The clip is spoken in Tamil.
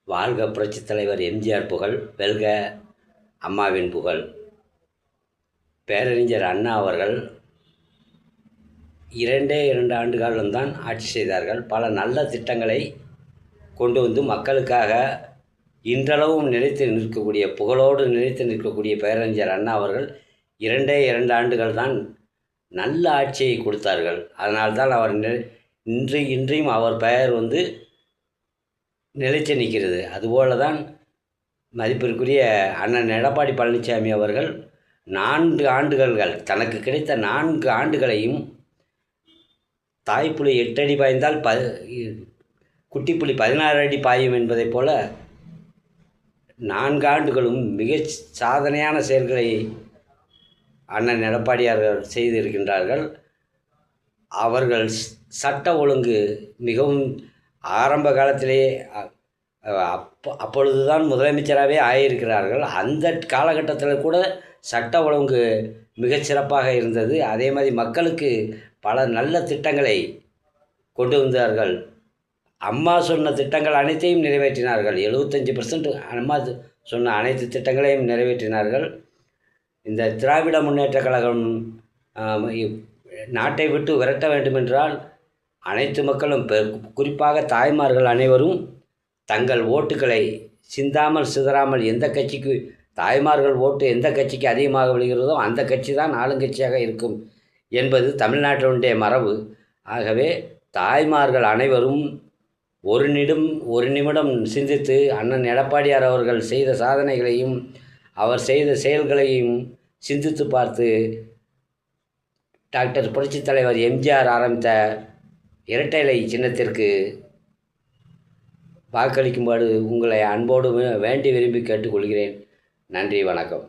வாழ்க புரட்சித் தலைவர் எம்ஜிஆர் புகழ், வெல்க அம்மாவின் புகழ். பேரறிஞர் அண்ணா அவர்கள் 2 ஆண்டு காலம்தான் ஆட்சி செய்தார்கள். பல நல்ல திட்டங்களை கொண்டு வந்து மக்களுக்காக இன்றளவும் நிலைத்து நிற்கக்கூடிய, புகழோடு நிலைத்து நிற்கக்கூடிய பேரறிஞர் அண்ணா அவர்கள் 2 ஆண்டுகள் தான் நல்ல ஆட்சியை கொடுத்தார்கள். அதனால்தான் அவர் இன்றையும் அவர் பெயர் நிலைத்து நிற்கிறது. அதுபோல தான் மதிப்பிற்குரிய அண்ணன் எடப்பாடி பழனிசாமி அவர்கள் 4 ஆண்டுகள் தனக்கு கிடைத்த 4 ஆண்டுகளையும் தாய்ப்புலி 8 அடி பாய்ந்தால் குட்டிப்புலி 16 அடி பாயும் என்பதைப் போல 4 ஆண்டுகளும் மிக சாதனையான செயல்களை அண்ணன் எடப்பாடியார்கள் செய்திருக்கின்றார்கள். அவர்கள் சட்ட ஒழுங்கு மிகவும் ஆரம்ப காலத்திலேயே அப்பொழுதுதான் முதலமைச்சராகவே ஆகியிருக்கிறார்கள். அந்த காலகட்டத்தில் கூட சட்ட ஒழுங்கு மிகச்சிறப்பாக இருந்தது. அதே மாதிரி மக்களுக்கு பல நல்ல திட்டங்களை கொண்டு வந்தார்கள். அம்மா சொன்ன திட்டங்கள் அனைத்தையும் நிறைவேற்றினார்கள். 75% அம்மா சொன்ன அனைத்து திட்டங்களையும் நிறைவேற்றினார்கள். இந்த திராவிட முன்னேற்ற கழகம் நாட்டை விட்டு விரட்ட வேண்டுமென்றால் அனைத்து மக்களும், குறிப்பாக தாய்மார்கள் அனைவரும் தங்கள் ஓட்டுக்களை சிந்தாமல் சிதறாமல், எந்த கட்சிக்கு தாய்மார்கள் ஓட்டு எந்த கட்சிக்கு அதிகமாக விழுகிறதோ அந்த கட்சி தான் ஆளுங்கட்சியாக இருக்கும் என்பது தமிழ்நாட்டினுடைய மரபு. ஆகவே தாய்மார்கள் அனைவரும் ஒரு நிமிடம் சிந்தித்து அண்ணன் எடப்பாடியார் அவர்கள் செய்த சாதனைகளையும் அவர் செய்த செயல்களையும் சிந்தித்து பார்த்து டாக்டர் புரட்சித் தலைவர் எம்ஜிஆர் ஆரம்பித்த இரட்டை இலை சின்னத்திற்கு வாக்களிக்குமாறு உங்களை அன்போடு வேண்டி விரும்பி கேட்டுக்கொள்கிறேன். நன்றி, வணக்கம்.